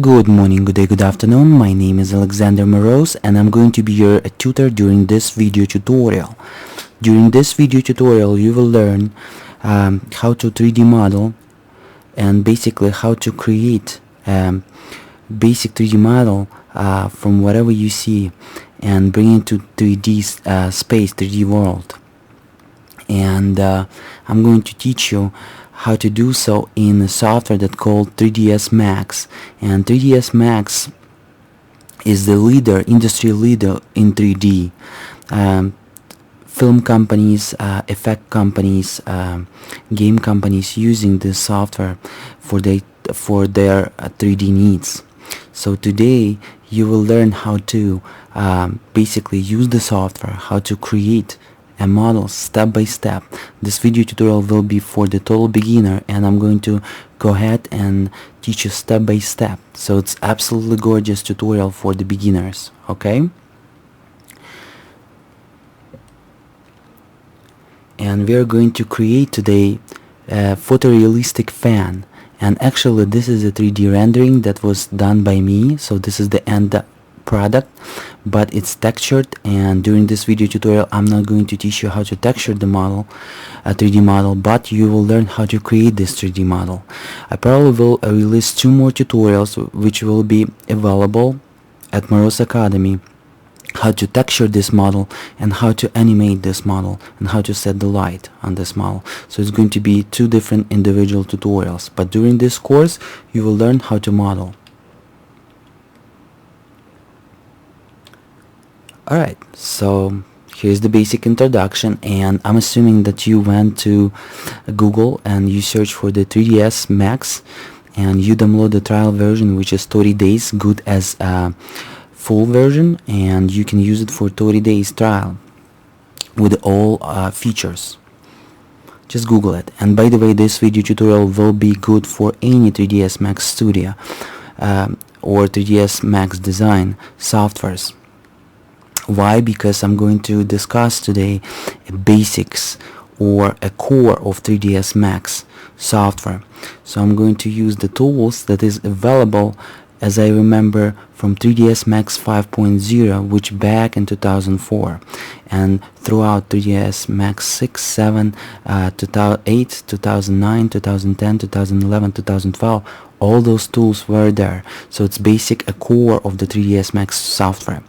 Good morning, good day, good afternoon. My name is Alexander Moroz and I'm going to be your tutor during this video tutorial. During this video tutorial you will learn how to 3D model and basically how to create basic 3D model from whatever you see and bring it to 3D space, 3D world. And I'm going to teach you how to do so in a software that's called 3ds Max. And 3ds Max is the leader, industry leader in 3D. Film companies, effect companies, game companies using this software for their 3D needs. So today you will learn how to basically use the software, how to create a model step by step. This video tutorial will be for the total beginner and I'm going to go ahead and teach you step by step. So it's absolutely gorgeous tutorial for the beginners, okay? And we are going to create today a photorealistic fan, and actually this is a 3D rendering that was done by me, so this is the end product, but it's textured. And during this video tutorial I'm not going to teach you how to texture the model, a 3D model, but you will learn how to create this 3D model. I probably will release 2 more tutorials which will be available at Moroz Academy, how to texture this model and how to animate this model and how to set the light on this model. So it's going to be 2 different individual tutorials, but during this course you will learn how to model. Alright, so here's the basic introduction, and I'm assuming that you went to Google and you search for the 3ds Max and you download the trial version, which is 30 days, good as a full version, and you can use it for 30 days trial with all features. Just Google it. And by the way, this video tutorial will be good for any 3ds Max Studio or 3ds Max design softwares. Why? Because I'm going to discuss today basics or a core of 3ds Max software. So I'm going to use the tools that is available, as I remember, from 3ds Max 5.0, which back in 2004, and throughout 3ds Max 6, 7, 2008, 2009, 2010, 2011, 2012, all those tools were there. So it's basic, a core of the 3ds Max software.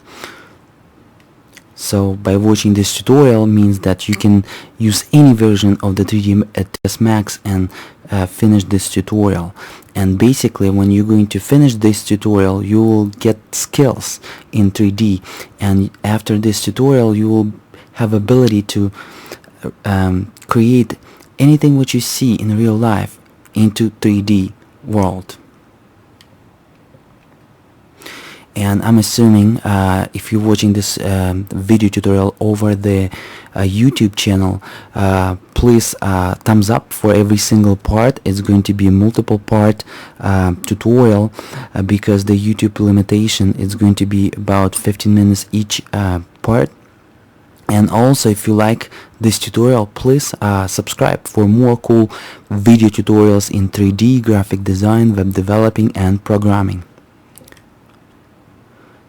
So by watching this tutorial means that you can use any version of the 3ds Max and finish this tutorial. And basically when you're going to finish this tutorial you will get skills in 3D, and after this tutorial you will have ability to create anything what you see in real life into 3D world. And I'm assuming if you're watching this video tutorial over the YouTube channel, please thumbs up for every single part. It's going to be a multiple part tutorial because the YouTube limitation is going to be about 15 minutes each part. And also, if you like this tutorial, please subscribe for more cool video tutorials in 3D, graphic design, web developing and programming.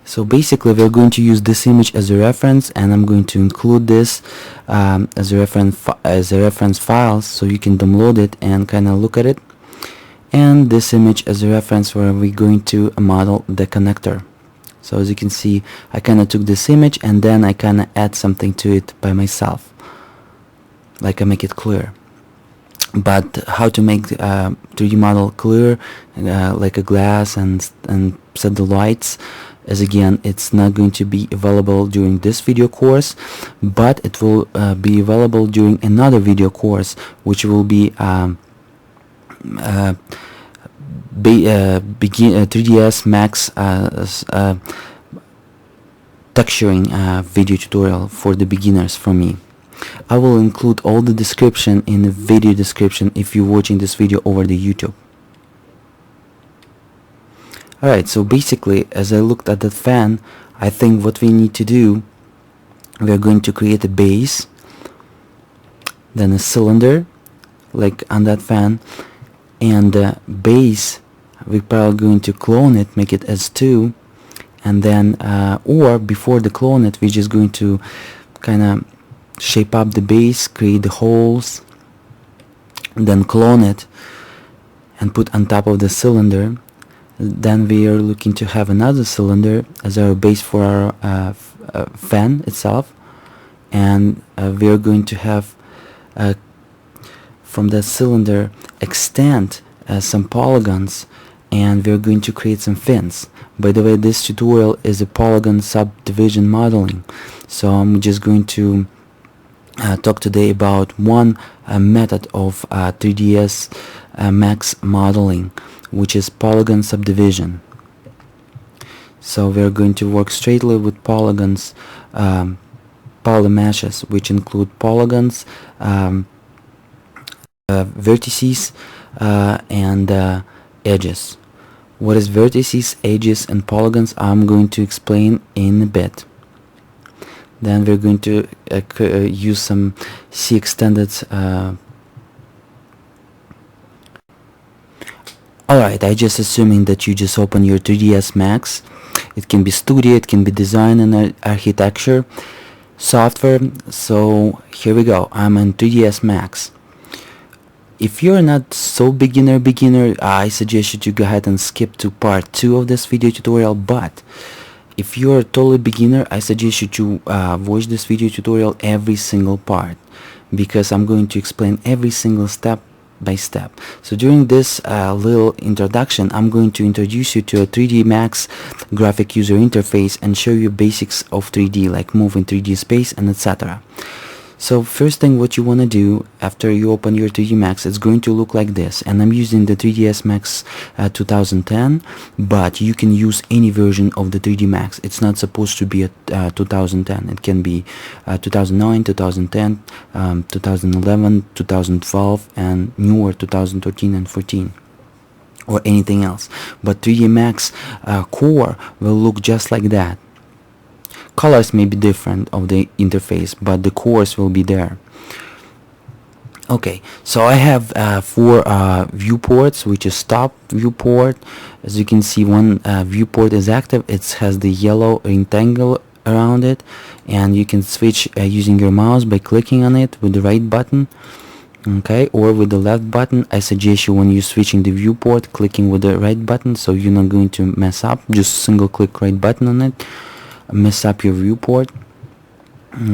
So basically we're going to use this image as a reference, and I'm going to include this as a reference file so you can download it and kind of look at it, and this image as a reference where we're going to model the connector. So as you can see, I kind of took this image and then I kind of add something to it by myself, like I make it clear. But how to make 3D model clear, like a glass, and set the lights, as again it's not going to be available during this video course, but it will be available during another video course which will be 3ds Max texturing video tutorial for the beginners from me. I will include all the description in the video description if you're watching this video over the YouTube. Alright, so basically as I looked at that fan, I think what we need to do, we are going to create a base, then a cylinder like on that fan, and the base we're probably going to clone it, make it as 2, and then or before the clone it, we're just going to kind of shape up the base, create the holes, then clone it and put on top of the cylinder. Then we are looking to have another cylinder as our base for our fan itself, and we are going to have from that cylinder extend some polygons, and we're going to create some fins. By the way, this tutorial is a Polygon Subdivision modeling, so I'm just going to talk today about one method of 3ds Max modeling, which is Polygon Subdivision. So we're going to work straightly with polygons, polymeshes, which include polygons, vertices, and edges. What is vertices, edges, and polygons, I'm going to explain in a bit. Then we're going to use some C extended. Alright, I just assuming that you just open your 3ds Max. It can be Studio, it can be Design and Architecture software. So here we go. I'm in 3ds Max. If you're not so beginner, I suggest you to go ahead and skip to part 2 of this video tutorial. But if you're totally beginner, I suggest you to watch this video tutorial every single part, because I'm going to explain every single step by step. So during this little introduction, I'm going to introduce you to a 3D Max graphic user interface and show you basics of 3D, like move in 3D space and etc. So first thing what you want to do after you open your 3D Max, it's going to look like this, and I'm using the 3ds Max 2010, but you can use any version of the 3D Max. It's not supposed to be a 2010. It can be 2009, 2010, 2011, 2012, and newer 2013 and 14, or anything else. But 3D Max core will look just like that. Colors may be different of the interface, but the cores will be there. Okay, so I have 4 viewports, which is top viewport. As you can see, one viewport is active. It has the yellow rectangle around it, and you can switch using your mouse by clicking on it with the right button, okay, or with the left button. I suggest you, when you're switching the viewport, clicking with the right button, so you're not going to mess up. Just single click right button on it, mess up your viewport.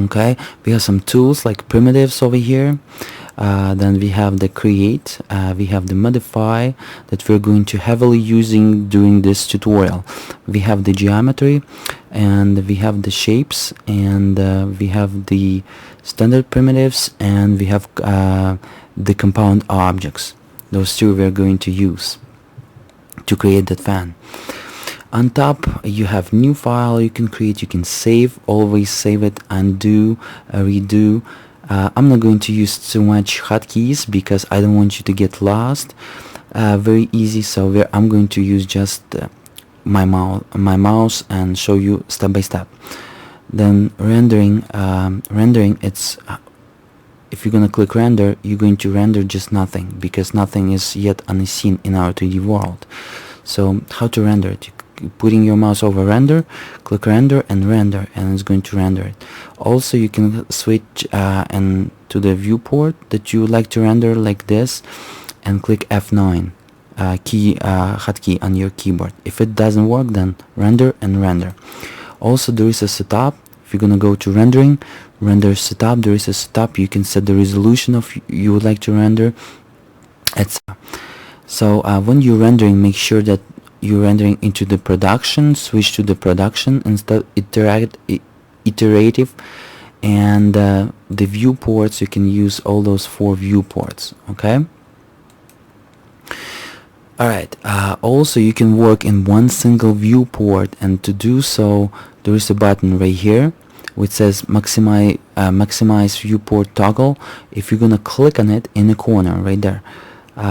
Okay, we have some tools like primitives over here. Then we have the create, we have the modify that we're going to heavily using during this tutorial. We have the geometry, and we have the shapes, and we have the standard primitives, and we have the compound objects. Those 2 we're going to use to create that fan. On top you have new file you can create, you can save, always save it, undo, redo. I'm not going to use too much hotkeys because I don't want you to get lost. Very easy, so I'm going to use just my mouse and show you step by step. Then rendering, it's if you're gonna click render, you're going to render just nothing, because nothing is yet unseen in our 3D world. So how to render it? Putting your mouse over render, click render, and it's going to render it. Also, you can switch and to the viewport that you would like to render, like this, and click F9 hotkey on your keyboard. If it doesn't work, then render and render. Also, there is a setup. If you're gonna go to rendering, render setup, there is a setup. You can set the resolution of you would like to render, etc. So when you're rendering, make sure that you're rendering into the production, switch to the production instead iterative, and the viewports, you can use all those 4 viewports. Okay, alright. Also, you can work in one single viewport, and to do so, there is a button right here which says maximize viewport toggle. If you're gonna click on it in the corner right there,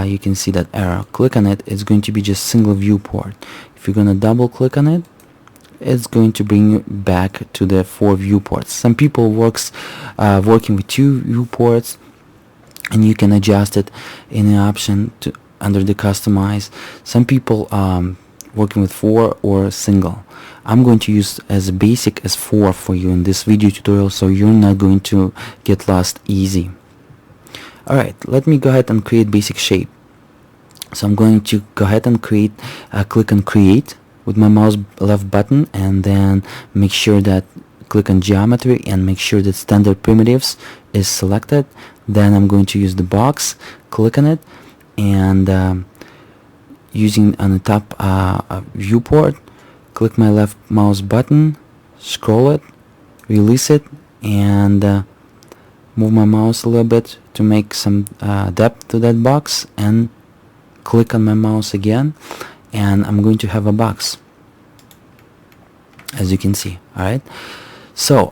you can see that arrow. Click on it, it's going to be just single viewport. If you're gonna double click on it, it's going to bring you back to the 4 viewports. Some people working with 2 viewports, and you can adjust it in the option to under the customize. Some people working with 4 or single. I'm going to use as basic as 4 for you in this video tutorial, so you're not going to get lost easy. Alright, let me go ahead and create basic shape. So I'm going to go ahead and create, click on create with my mouse left button, and then make sure that click on geometry and make sure that standard primitives is selected. Then I'm going to use the box, click on it, and using on the top viewport, click my left mouse button, scroll it, release it, and move my mouse a little bit to make some depth to that box, and click on my mouse again, and I'm going to have a box, as you can see. Alright, so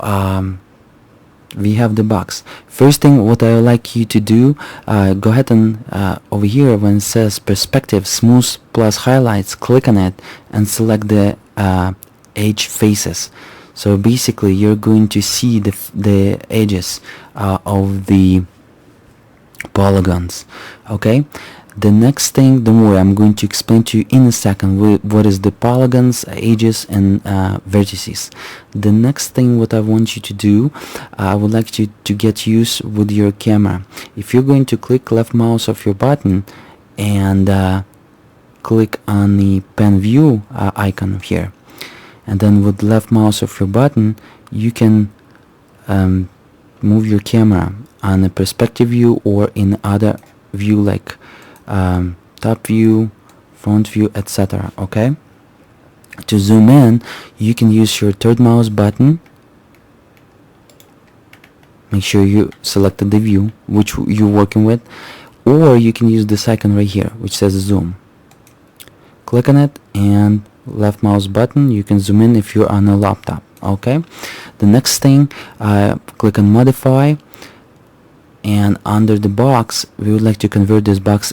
we have the box. First thing what I would like you to do, go ahead and over here when it says perspective smooth plus highlights, click on it and select the edge faces. So basically you're going to see the edges of the polygons. Okay, the next thing, don't worry, I'm going to explain to you in a second what is the polygons, edges, and vertices. The next thing what I want you to do, I would like you to get used with your camera. If you're going to click left mouse of your button and click on the pen view icon here, and then with left mouse of your button you can move your camera on a perspective view or in other view like top view, front view, etc. Okay, to zoom in you can use your third mouse button. Make sure you selected the view which you're working with, or you can use this icon right here which says zoom. Click on it and left mouse button, you can zoom in if you're on a laptop. Okay, the next thing, click on modify, and under the box we would like to convert this box